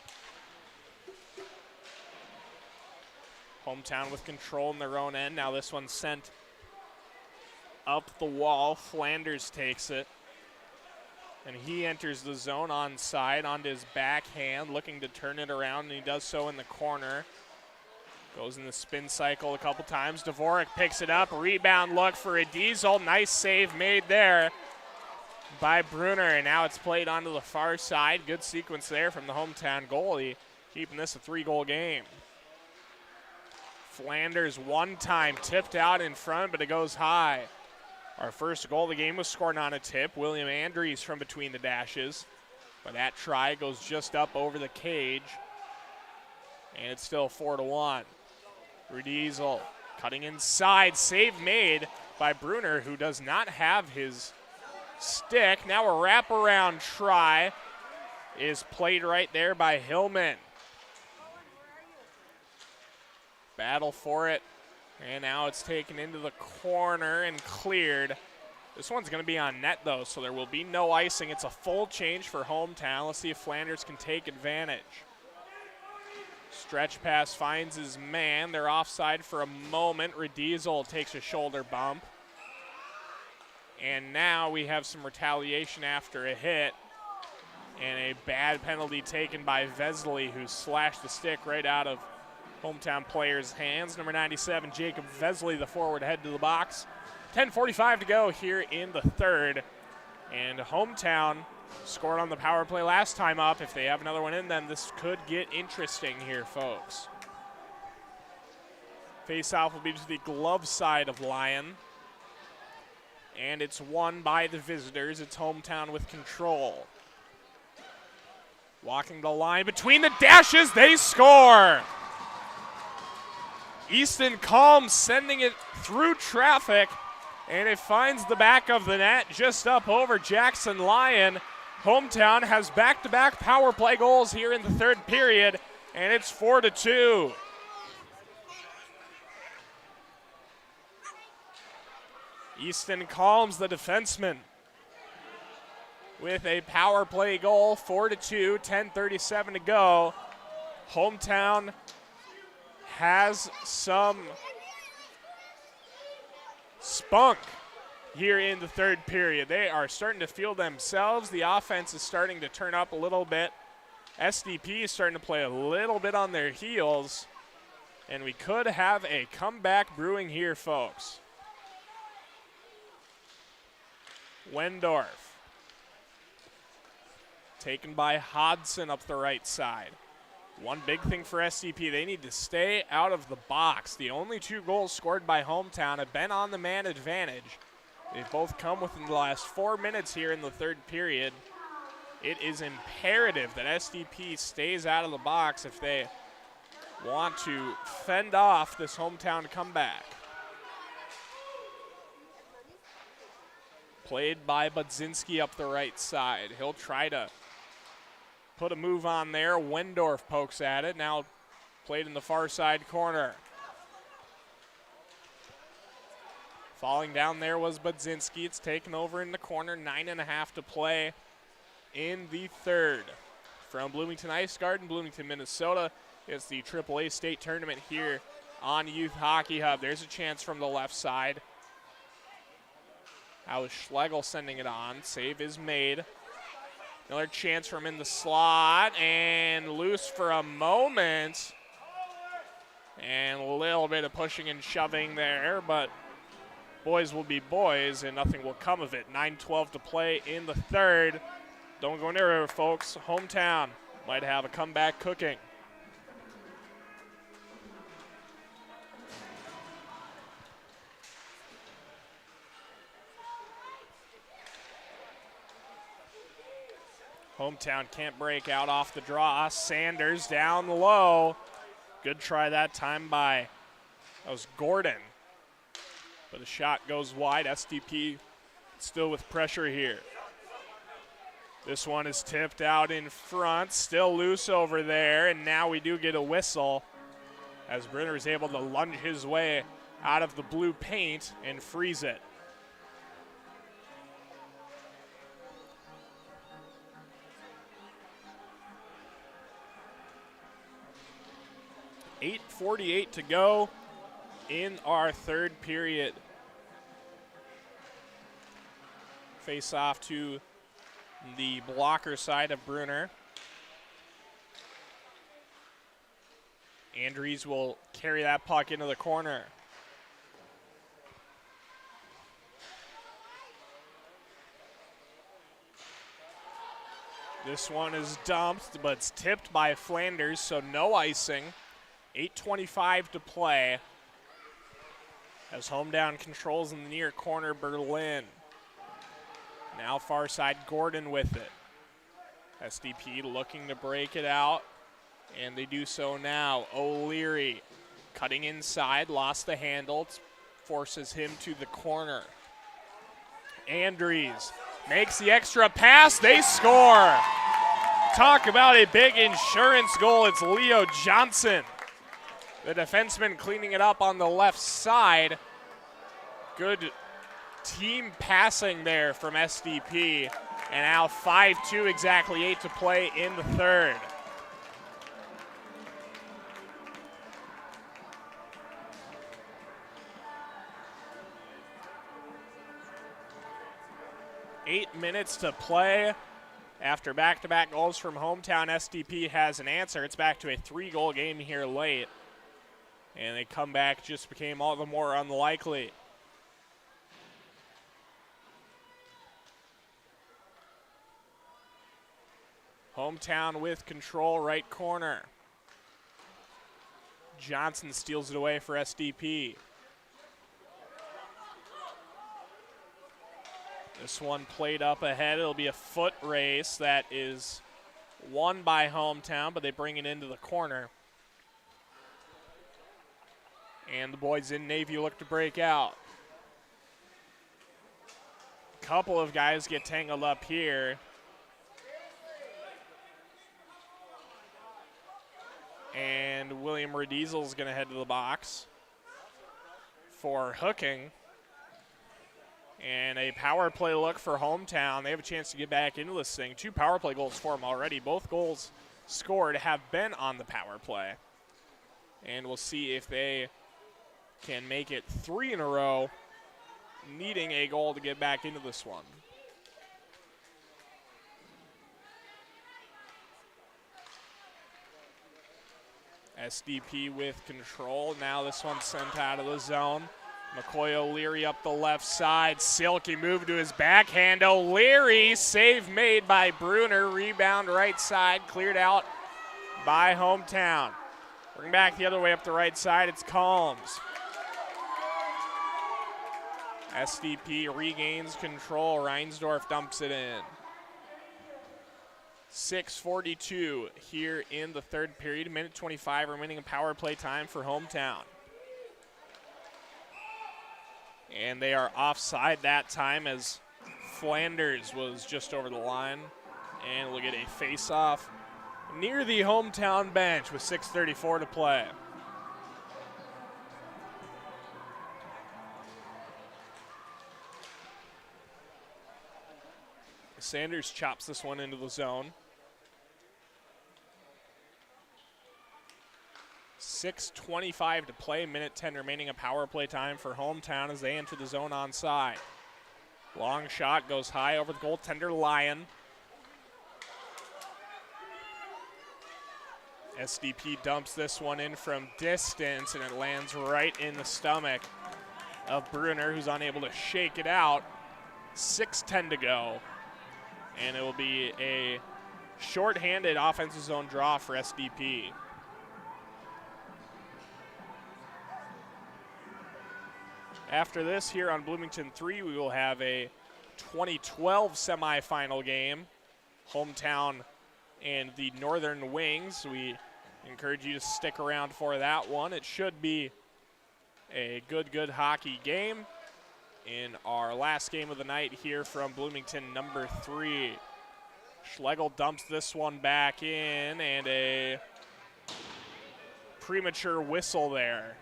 Hometown with control in their own end. Now this one's sent up the wall. Flanders takes it. And he enters the zone onside onto his backhand, looking to turn it around, and he does so in the corner. Goes in the spin cycle a couple times. Dvorak picks it up. Rebound look for a Diesel. Nice save made there by Bruner, and now it's played onto the far side. Good sequence there from the Hometown goalie, keeping this a 3-goal game. Flanders one time tipped out in front, but it goes high. Our first goal of the game was scored on a tip. William Andrews from between the dashes. But that try goes just up over the cage. And it's still 4-1. Rudiesel cutting inside. Save made by Bruner, who does not have his stick. Now a wraparound try is played right there by Hillman. Battle for it. And now it's taken into the corner and cleared. This one's going to be on net, though, so there will be no icing. It's a full change for Hometown. Let's see if Flanders can take advantage. Stretch pass finds his man. They're offside for a moment. Rudiesel takes a shoulder bump. And now we have some retaliation after a hit. And a bad penalty taken by Vesley, who slashed the stick right out of Hometown players' hands. Number 97, Jacob Vesley, the forward, head to the box. 10:45 to go here in the third. And Hometown Scored on the power play last time up. If they have another one in them, this could get interesting here, folks. Face-off will be to the glove side of Lyon. And it's won by the visitors. It's Hometown with control. Walking the line between the dashes, they score! Easton Calm sending it through traffic, and it finds the back of the net just up over Jackson Lyon. Hometown has back-to-back power play goals here in the third period, and it's 4-2. Easton Calms, the defenseman, with a power play goal, 4-2, 10:37 to go. Hometown has some spunk here in the third period. They are starting to feel themselves. The offense is starting to turn up a little bit. SDP is starting to play a little bit on their heels, and we could have a comeback brewing here, folks. Wendorf. Taken by Hodson up the right side. One big thing for SDP, they need to stay out of the box. The only 2 goals scored by Hometown have been on the man advantage. They've both come within the last 4 minutes here in the third period. It is imperative that SDP stays out of the box if they want to fend off this Hometown comeback. Played by Budzinski up the right side. He'll try to put a move on there. Wendorf pokes at it. Now played in the far side corner. Falling down there was Budzinski. It's taken over in the corner. 9.5 to play in the third. From Bloomington Ice Garden, Bloomington, Minnesota. It's the AAA state tournament here on Youth Hockey Hub. There's a chance from the left side. That was Schlegel sending it on. Save is made. Another chance from in the slot, and loose for a moment. And a little bit of pushing and shoving there, but boys will be boys, and nothing will come of it. 9:12 to play in the third. Don't go anywhere, folks. Hometown might have a comeback cooking. Hometown can't break out off the draw. Sanders down low. Good try that time by, that was Gordon. But the shot goes wide. SDP still with pressure here. This one is tipped out in front. Still loose over there. And now we do get a whistle as Brenner is able to lunge his way out of the blue paint and freeze it. .48 to go in our third period. Face off to the blocker side of Brunner. Andries will carry that puck into the corner. This one is dumped, but it's tipped by Flanders, so no icing. 8:25 to play as Hometown controls in the near corner, Berlin. Now far side, Gordon with it. SDP looking to break it out, and they do so now. O'Leary cutting inside, lost the handle, forces him to the corner. Andries makes the extra pass, they score. Talk about a big insurance goal, it's Leo Johnson. The defenseman cleaning it up on the left side. Good team passing there from SDP. And now 5-2, exactly 8 to play in the third. Eight minutes to play. After back-to-back goals from Hometown, SDP has an answer. It's back to a 3-goal game here late. And the comeback just became all the more unlikely. Hometown with control, right corner. Johnson steals it away for SDP. This one played up ahead. It'll be a foot race that is won by Hometown, but they bring it into the corner. And the boys in Navy look to break out. A couple of guys get tangled up here. And William Rediesel is going to head to the box for hooking. And a power play look for Hometown. They have a chance to get back into this thing. 2 power play goals for them already. Both goals scored have been on the power play. And we'll see if they can make it 3 in a row, needing a goal to get back into this one. SDP with control. Now this one's sent out of the zone. McCoy O'Leary up the left side. Silky move to his backhand. O'Leary, save made by Bruner. Rebound right side, cleared out by Hometown. Bring back the other way up the right side. It's Combs. SDP regains control. Reinsdorf dumps it in. 6:42 here in the third period. Minute 25 remaining in power play time for Hometown. And they are offside that time as Flanders was just over the line. And we'll get a face-off near the Hometown bench with 6:34 to play. Sanders chops this one into the zone. 6:25 to play, minute 10 remaining of power play time for Hometown as they enter the zone onside. Long shot goes high over the goaltender, Lyon. SDP dumps this one in from distance, and it lands right in the stomach of Bruner, who's unable to shake it out. 6:10 to go, and it will be a shorthanded offensive zone draw for SDP. After this, here on Bloomington 3, we will have a 2012 semifinal game. Hometown and the Northern Wings. We encourage you to stick around for that one. It should be a good hockey game in our last game of the night here from Bloomington number 3. Schlegel dumps this one back in, and a premature whistle there.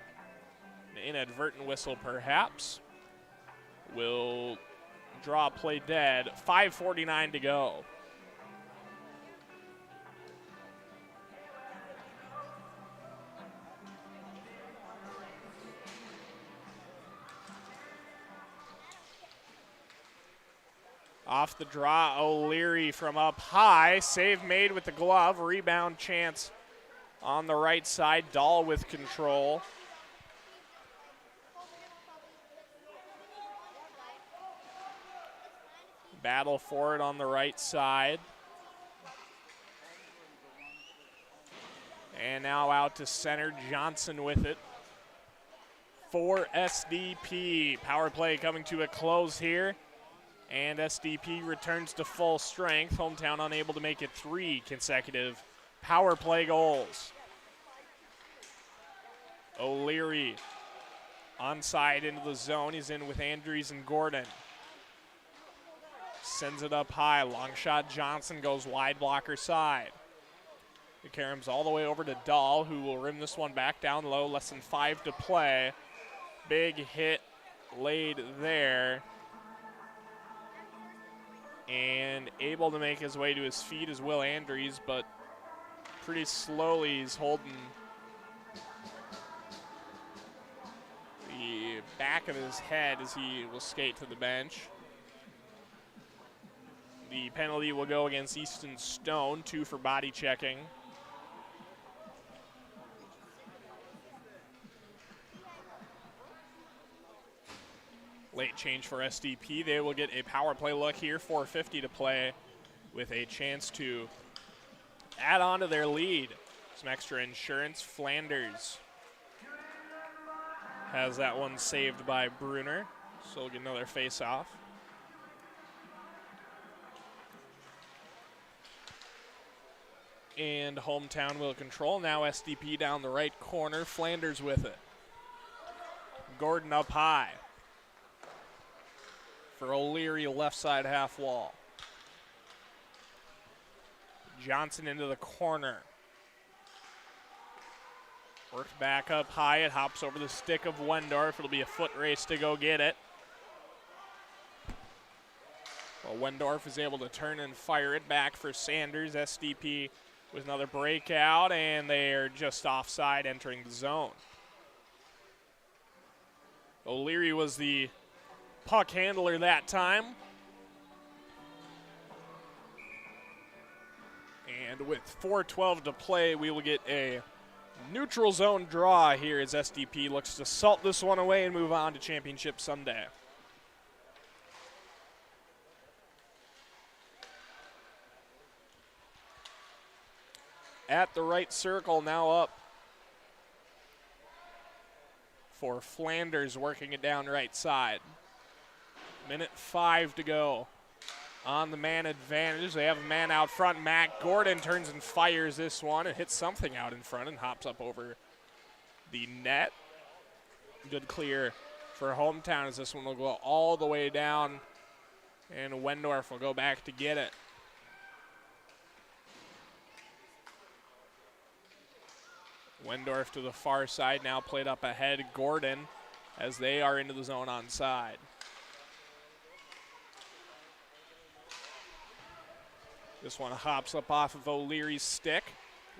An inadvertent whistle, perhaps, will draw play dead. 5:49 to go. Off the draw, O'Leary from up high. Save made with the glove. Rebound chance on the right side. Dahl with control. Battle for it on the right side. And now out to center, Johnson with it for SDP. Power play coming to a close here, and SDP returns to full strength. Hometown unable to make it 3 consecutive power play goals. O'Leary onside into the zone. He's in with Andrews and Gordon. Sends it up high. Long shot, Johnson goes wide blocker side. The caroms all the way over to Dahl, who will rim this one back down low. Less than 5 to play. Big hit laid there. And able to make his way to his feet is Will Andrews, but pretty slowly he's holding the back of his head as he will skate to the bench. The penalty will go against Easton Stone, 2 for body checking. Late change for SDP. They will get a power play look here, 4:50 to play, with a chance to add on to their lead. Some extra insurance. Flanders has that one saved by Brunner, so we'll get another face-off. And Hometown will control. Now SDP down the right corner. Flanders with it. Gordon up high for O'Leary, left side half wall. Johnson into the corner. Works back up high. It hops over the stick of Wendorf. It'll be a foot race to go get it. Well, Wendorf is able to turn and fire it back for Sanders. SDP with another breakout, and they are just offside entering the zone. O'Leary was the puck handler that time. And with 4:12 to play, we will get a neutral zone draw here as SDP looks to salt this one away and move on to Championship Sunday. At the right circle, now up for Flanders, working it down right side. 1:05 to go on the man advantage. They have a man out front. Matt Gordon turns and fires this one and hits something out in front and hops up over the net. Good clear for Hometown as this one will go all the way down, and Wendorf will go back to get it. Wendorf to the far side, now played up ahead. Gordon as they are into the zone on side. This one hops up off of O'Leary's stick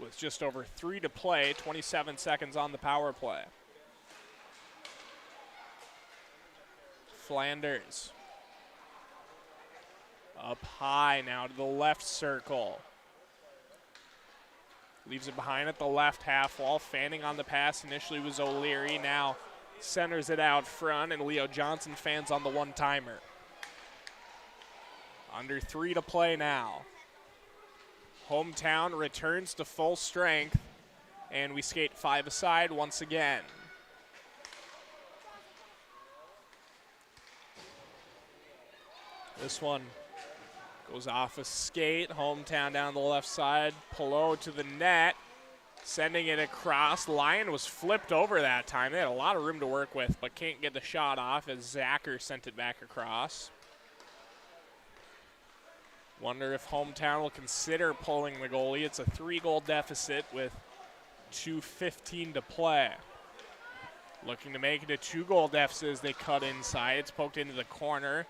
with just over 3 to play, 27 seconds on the power play. Flanders up high now to the left circle. Leaves it behind at the left half wall. Fanning on the pass initially was O'Leary. Now centers it out front, and Leo Johnson fans on the one-timer. Under 3 to play now. Hometown returns to full strength, and we skate 5 aside once again. This one goes off a skate. Hometown down the left side. Pelot to the net, sending it across. Lyon was flipped over that time. They had a lot of room to work with, but can't get the shot off as Zacher sent it back across. Wonder if Hometown will consider pulling the goalie. It's a 3-goal deficit with 2:15 to play. Looking to make it a 2-goal deficit as they cut inside. It's poked into the corner.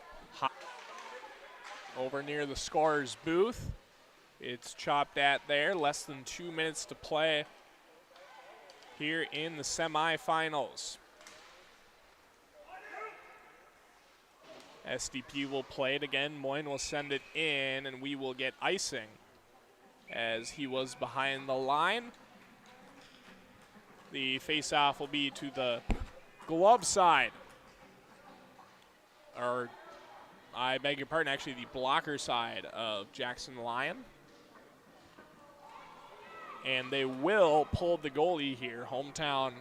Over near the scorer's booth. It's chopped at there. Less than 2 minutes to play here in the semifinals. SDP will play it again. Moyne will send it in, and we will get icing as he was behind the line. The face-off will be to the glove side. Or, I beg your pardon, actually the blocker side of Jackson Lyon. And they will pull the goalie here. Hometown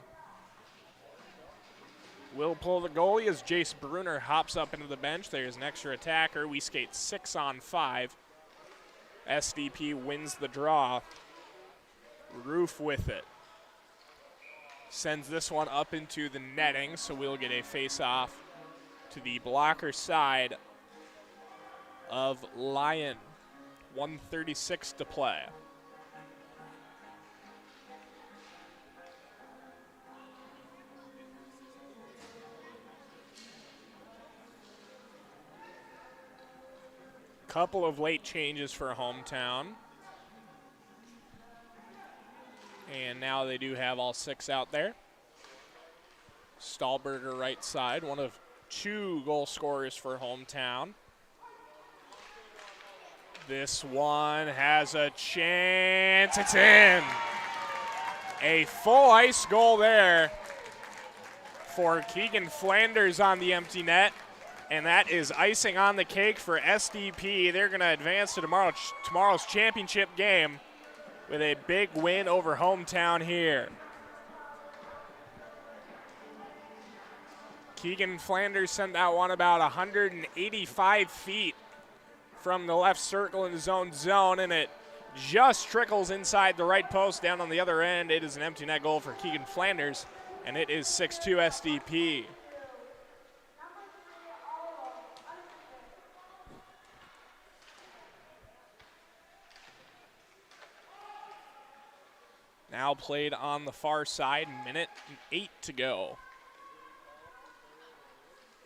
will pull the goalie as Jace Brunner hops up into the bench. There's an extra attacker. We skate 6 on 5. SDP wins the draw. Roof with it. Sends this one up into the netting, so we'll get a face-off to the blocker side of Lyon. 1:36 to play. Couple of late changes for Hometown. And now they do have all 6 out there. Stahlberger right side, one of 2 goal scorers for Hometown. This one has a chance. It's in. A full ice goal there for Keegan Flanders on the empty net. And that is icing on the cake for SDP. They're going to advance to tomorrow's championship game with a big win over hometown here. Keegan Flanders sent that one about 185 feet from the left circle in his own zone, and it just trickles inside the right post down on the other end. It is an empty net goal for Keegan Flanders, and it is 6-2 SDP. Now played on the far side, minute and 8 to go.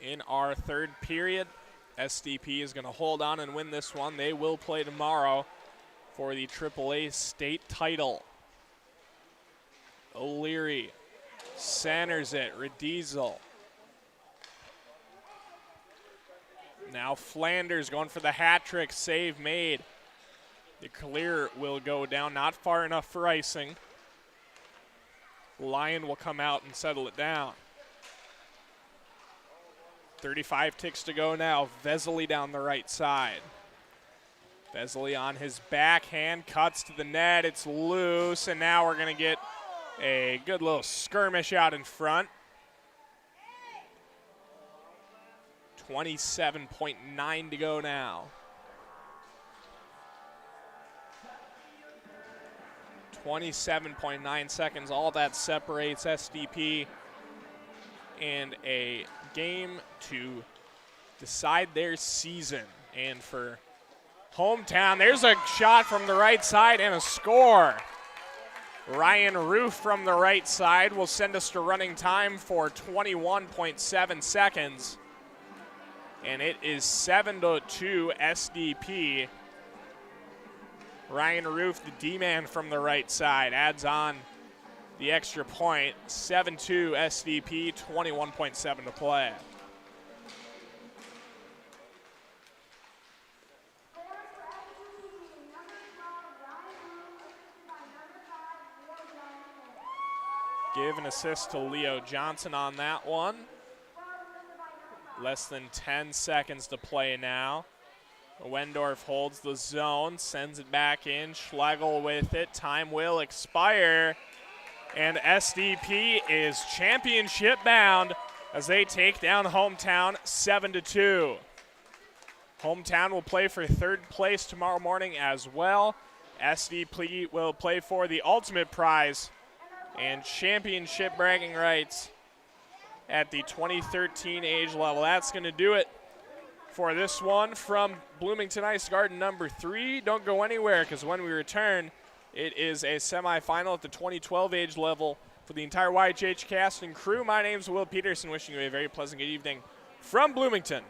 In our third period, SDP is going to hold on and win this one. They will play tomorrow for the AAA state title. O'Leary centers it, Rediesel. Now Flanders going for the hat trick, save made. The clear will go down, not far enough for icing. Lyon will come out and settle it down. 35 ticks to go now. Vesely down the right side. Vesely on his backhand, cuts to the net. It's loose, and now we're going to get a good little skirmish out in front. 27.9 to go now. 27.9 seconds, all that separates SDP and a game to decide their season. And for hometown, there's a shot from the right side and a score. Ryan Roof from the right side will send us to running time for 21.7 seconds. And it is 7-2 SDP. Ryan Roof, the D-man from the right side, adds on the extra point. 7-2 SDP, 21.7 to play. Give an assist to Leo Johnson on that one. Less than 10 seconds to play now. Wendorf holds the zone, sends it back in. Schlegel with it. Time will expire. And SDP is championship bound as they take down hometown 7-2. Hometown will play for third place tomorrow morning as well. SDP will play for the ultimate prize and championship bragging rights at the 2013 age level. That's going to do it for this one from Bloomington Ice Garden number 3. Don't go anywhere, because when we return, it is a semifinal at the 2012 age level for the entire YHH cast and crew. My name's Will Peterson, wishing you a very pleasant good evening from Bloomington.